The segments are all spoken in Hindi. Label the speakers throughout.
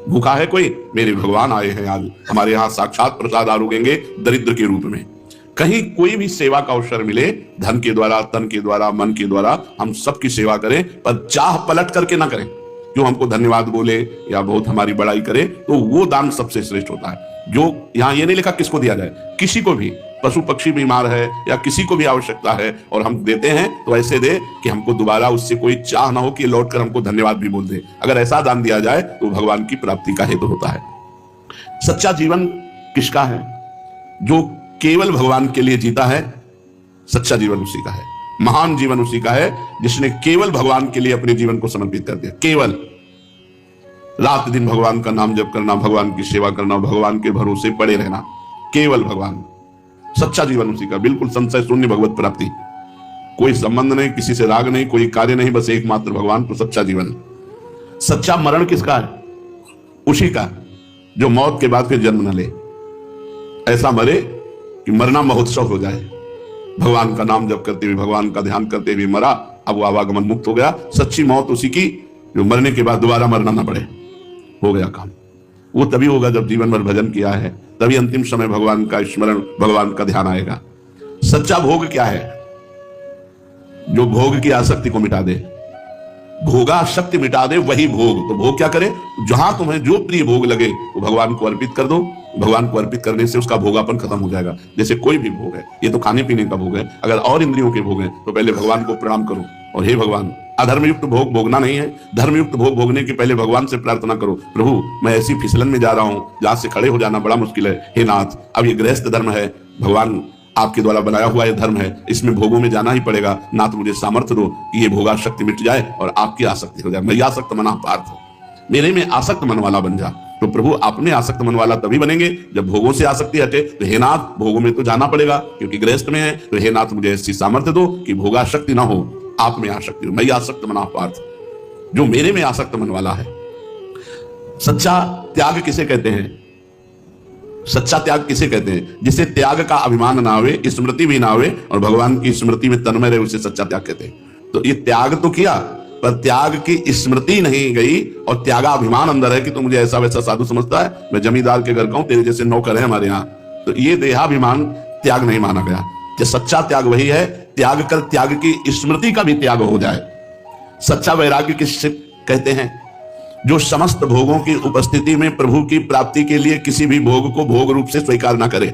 Speaker 1: भूखा है कोई, मेरे भगवान आए हैं आज हमारे यहाँ साक्षात प्रसाद आरोगेंगे दरिद्र के रूप में। कहीं कोई भी सेवा का अवसर मिले, धन के द्वारा, तन के द्वारा, मन के द्वारा, हम सबकी सेवा करें, पर चाह पलट करके ना करें। जो हमको धन्यवाद बोले या बहुत हमारी बड़ाई करे, तो वो दान सबसे श्रेष्ठ होता है। जो यहाँ ये नहीं लिखा किसको दिया जाए, किसी को भी, पशु पक्षी बीमार है या किसी को भी आवश्यकता है और हम देते हैं तो ऐसे दे कि हमको दोबारा उससे कोई चाह ना हो कि लौट कर हमको धन्यवाद भी बोल दे। अगर ऐसा दान दिया जाए तो भगवान की प्राप्ति का हेतु होता है। सच्चा जीवन किसका है? जो केवल भगवान के लिए जीता है, सच्चा जीवन उसी का है। महान जीवन उसी का है जिसने केवल भगवान के लिए अपने जीवन को समर्पित कर दिया। केवल रात दिन भगवान का नाम जप करना, भगवान की सेवा करना, भगवान के भरोसे पड़े रहना, केवल भगवान। सच्चा जीवन उसी का, बिल्कुल संशय शून्य भगवत प्राप्ति। कोई संबंध नहीं, किसी से राग नहीं, कोई कार्य नहीं, बस एकमात्र भगवान। तो सच्चा जीवन। सच्चा मरण किसका है? उसी का जो मौत के बाद फिर जन्म न ले, ऐसा मरे कि मरना महोत्सव हो जाए। भगवान का नाम जप करते हुए, भगवान का ध्यान करते हुए मरा, अब वो आवागमन मुक्त हो गया। सच्ची मौत उसी की जो मरने के बाद दोबारा मरना ना पड़े, हो गया काम। वो तभी होगा जब जीवन भर भजन किया है, तभी अंतिम समय भगवान का स्मरण, भगवान का ध्यान आएगा। सच्चा भोग क्या है? जो भोग की आसक्ति को मिटा दे, भोगासक्ति मिटा दे, वही भोग। तो भोग क्या करे? जहां तुम्हें जो प्रिय भोग लगे वो भगवान को अर्पित कर दो। भगवान को अर्पित करने से उसका भोगापन खत्म हो जाएगा। जैसे कोई भी भोग है, ये तो खाने पीने का भोग है, अगर और इंद्रियों के भोग है तो पहले भगवान को प्रणाम करो और हे भगवान, अधर्मयुक्त भोग भोगना नहीं है। धर्मयुक्त भोग भोगने के पहले भगवान से प्रार्थना करो, प्रभु मैं ऐसी फिसलन में जा रहा हूं जहां से खड़े हो जाना बड़ा मुश्किल है। हे नाथ, अब ये गृहस्थ धर्म है, भगवान आपके द्वारा बनाया हुआ ये धर्म है, इसमें भोगों में जाना ही पड़ेगा। नाथ मुझे सामर्थ्य दो कि ये भोगाशक्ति मिट जाए और आपकी आसक्ति हो जाए। मैं आसक्त मना पार्थ, मेरे में आसक्त मन वाला बन जा। तो प्रभु आप में आसक्त मन वाला तभी बनेंगे जब भोगों से आसक्ति हटे। तो हे नाथ, भोगों में तो जाना पड़ेगा क्योंकि गृहस्थ में है, तो हे नाथ मुझे ऐसी सामर्थ्य दो कि भोगाशक्ति ना हो, आप में आसक्ति हो। मैं आसक्त मना पार्थ, जो मेरे में आसक्त मन वाला है। सच्चा त्याग किसे कहते हैं? सच्चा त्याग किसे कहते हैं? जिसे त्याग का अभिमान ना आवे, स्मृति भी ना आवे और भगवान की स्मृति में तन्मय रहे, उसे सच्चा त्याग कहते हैं। तो ये त्याग तो किया, पर त्याग की स्मृति नहीं गई और त्यागाभिमान अंदर है कि तू मुझे ऐसा वैसा साधु समझता है, मैं जमींदार के घर का हूं, तेरे जैसे नौकर है हमारे यहाँ। तो ये देहाभिमान त्याग नहीं माना गया। कि सच्चा त्याग वही है, त्याग कर त्याग की स्मृति का भी त्याग हो जाए। सच्चा वैराग्य किससे कहते हैं? जो समस्त भोगों की उपस्थिति में प्रभु की प्राप्ति के लिए किसी भी भोग को भोग रूप से स्वीकार ना करे।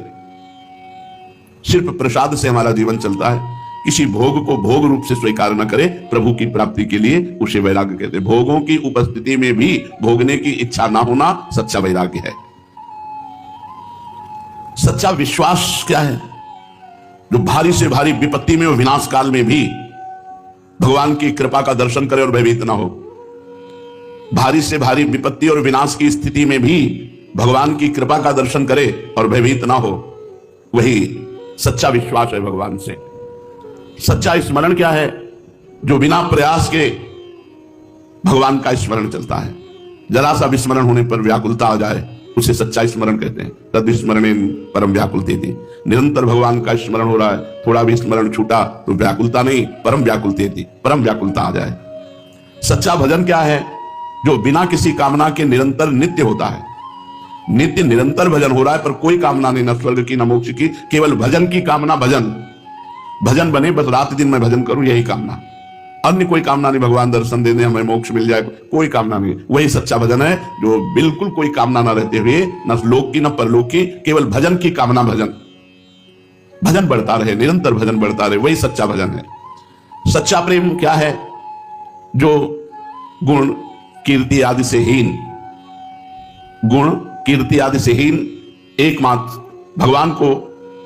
Speaker 1: सिर्फ प्रसाद से हमारा जीवन चलता है, किसी भोग को भोग रूप से स्वीकार न करे प्रभु की प्राप्ति के लिए, उसे वैराग्य कहते हैं। भोगों की उपस्थिति में भी भोगने की इच्छा ना होना सच्चा वैराग्य है। सच्चा विश्वास क्या है? जो भारी से भारी विपत्ति में और विनाश काल में भी भगवान की कृपा का दर्शन करे और भयभीत ना हो। भारी से भारी विपत्ति और विनाश की स्थिति में भी भगवान की कृपा का दर्शन करे और भयभीत ना हो, वही सच्चा विश्वास है भगवान से। सच्चा स्मरण क्या है? जो बिना प्रयास के भगवान का स्मरण चलता है। जरा सा विस्मरण होने पर व्याकुलता आ जाए, उसे सच्चा स्मरण कहते हैं। तद स्मरणेन परम व्याकुलतेति। निरंतर भगवान का स्मरण हो रहा है, थोड़ा भी स्मरण छूटा तो व्याकुलता नहीं, परम व्याकुलतेति, परम व्याकुलता आ जाए। सच्चा भजन क्या है? जो बिना किसी कामना के निरंतर नित्य होता है। नित्य निरंतर भजन हो रहा है, पर कोई कामना नहीं, न स्वर्ग की न मोक्ष की, केवल भजन की कामना। भजन बने, बस रात दिन मैं भजन करूं, यही कामना। अन्य कोई कामना नहीं, भगवान दर्शन दे दे, हमें मोक्ष मिल जाए, कोई कामना नहीं। वही सच्चा भजन है, जो बिल्कुल कोई कामना ना रहते हुए, न लोक की न परलोक की, केवल भजन की कामना। भजन बढ़ता रहे, निरंतर भजन बढ़ता रहे, वही सच्चा भजन है। सच्चा प्रेम क्या है? जो गुण कीर्ति आदि से हीन, गुण कीर्ति आदि से हीन, एकमात्र भगवान को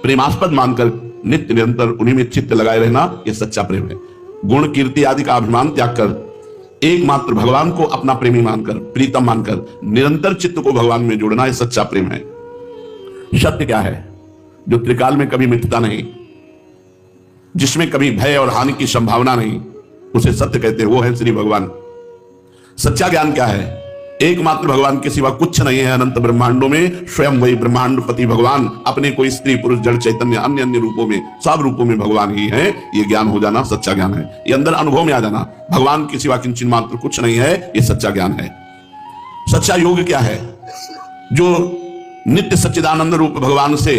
Speaker 1: प्रेमास्पद मानकर नित्य निरंतर उन्हीं में चित्त लगाए रहना, यह सच्चा प्रेम है। गुण कीर्ति आदि का अभिमान त्याग कर एकमात्र भगवान को अपना प्रेमी मानकर, प्रीतम मानकर निरंतर चित्त को भगवान में जोड़ना, यह सच्चा प्रेम है। सत्य क्या है? जो त्रिकाल में कभी मिटता नहीं, जिसमें कभी भय और हानि की संभावना नहीं, उसे सत्य कहते हैं। वो है श्री भगवान। सच्चा ज्ञान क्या है? एकमात्र भगवान के सिवा कुछ नहीं है अनंत ब्रह्मांडों में। स्वयं वही ब्रह्मांडपति भगवान अपने कोई स्त्री पुरुष जड़ चैतन्य अन्य अन्य रूपों में, सब रूपों में भगवान ही है। ये ज्ञान हो जाना सच्चा ज्ञान है। ये अंदर अनुभव में आ जाना, भगवान के सिवा किंचित मात्र कुछ नहीं है, ये सच्चा ज्ञान है। सच्चा योग क्या है? जो नित्य सच्चिदानंद रूप भगवान से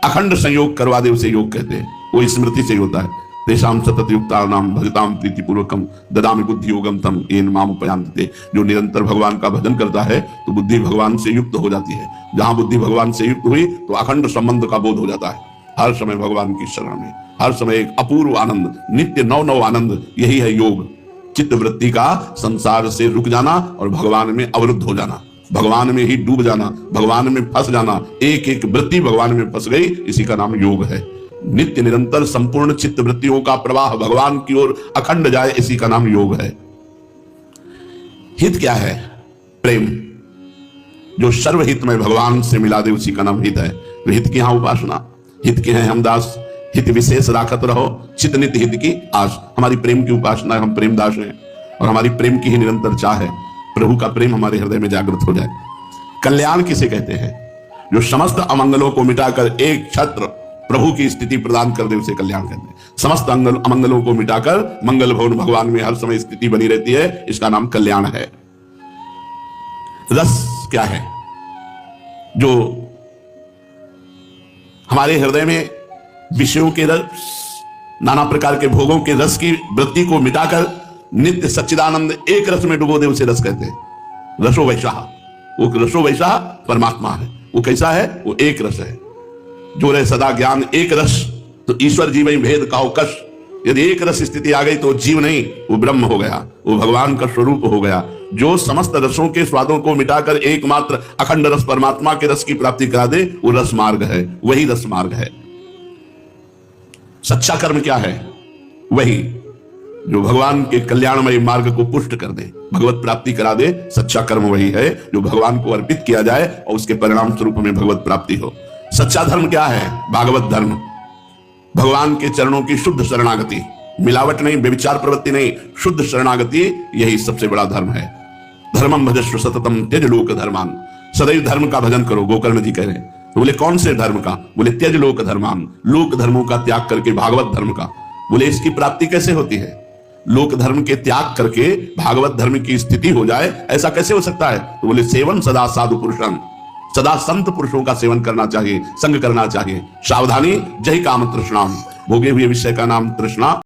Speaker 1: अखंड संयोग करवा दे उसे योग कहते हैं। वो स्मृति से होता है। तेषाम सतत युक्तानाम भजताम प्रीति पूर्वकम ददामि बुद्धि योगम तम येन माम उपयांते। जो निरंतर भगवान का भजन करता है तो बुद्धि भगवान से युक्त हो जाती है। जहां बुद्धि भगवान से युक्त हुई तो अखंड संबंध का बोध हो जाता है। हर समय भगवान की शरण में, हर समय एक अपूर्व आनंद, नित्य नव नव आनंद, यही है योग। चित्त वृत्ति का संसार से रुक जाना और भगवान में अवरुद्ध हो जाना, भगवान में ही डूब जाना, भगवान में फंस जाना। एक एक वृत्ति भगवान में फंस गई, इसी का नाम योग है। नित्य निरंतर संपूर्ण चित्त वृत्तियों का प्रवाह भगवान की ओर अखंड जाए, इसी का नाम योग है। हित क्या है? प्रेम। जो सर्वहित में भगवान से मिला दे उसी का नाम हित है। हित की यहां उपासना, हित के हैं हम दास, हित विशेष राखत रहो, चित नित्य हित की आस। हमारी प्रेम की उपासना है, हम प्रेम दास हैं और हमारी प्रेम की ही निरंतर चाह है। प्रभु का प्रेम हमारे हृदय में जागृत हो जाए। कल्याण किसे कहते हैं? जो समस्त अमंगलों को मिटाकर एक छत्र प्रभु की स्थिति प्रदान कर दे उसे कल्याण कहते हैं। समस्त अमंगलों को मिटाकर मंगल भवन भगवान में हर समय स्थिति बनी रहती है, इसका नाम कल्याण है। रस क्या है? जो हमारे हृदय में विषयों के रस, नाना प्रकार के भोगों के रस की वृत्ति को मिटाकर नित्य सच्चिदानंद एक रस में डुबो दे उसे रस कहते हैं। रसो वैशाह, वो रसो वैशाह परमात्मा है। वो कैसा है? वो एक रस है। जो रहे सदा ज्ञान एक रस, तो ईश्वर जीव भेद काउ कश। यदि एक रस स्थिति आ गई तो जीव नहीं, वो ब्रह्म हो गया, वो भगवान का स्वरूप हो गया। जो समस्त रसों के स्वादों को मिटाकर एकमात्र अखंड रस परमात्मा के रस की प्राप्ति करा दे, वो रस मार्ग है, वही रस मार्ग है। सच्चा कर्म क्या है? वही जो भगवान के कल्याणमय मार्ग को पुष्ट कर दे, भगवत प्राप्ति करा दे। सच्चा कर्म वही है जो भगवान को अर्पित किया जाए और उसके परिणाम स्वरूप में भगवत प्राप्ति हो। सच्चा धर्म क्या है? भागवत धर्म, भगवान के चरणों की शुद्ध शरणागति, मिलावट नहीं, व्यभिचार प्रवृत्ति नहीं, शुद्ध शरणागति, यही सबसे बड़ा धर्म है। धर्मम भजस्व सततम त्यज लोक धर्मान। सदैव धर्म का भजन करो, गोकर्ण जी कह रहे हैं। तो बोले कौन से धर्म का? बोले त्यज लोक धर्मान, लोक धर्मों का त्याग करके भागवत धर्म का। बोले इसकी प्राप्ति कैसे होती है? लोक धर्म के त्याग करके भागवत धर्म की स्थिति हो जाए, ऐसा कैसे हो सकता है? तो बोले सेवन सदा साधु पुरुषं, सदा संत पुरुषों का सेवन करना चाहिए, संग करना चाहिए। सावधानी जय काम तृष्णाम, भोगे हुए विषय का नाम तृष्णा।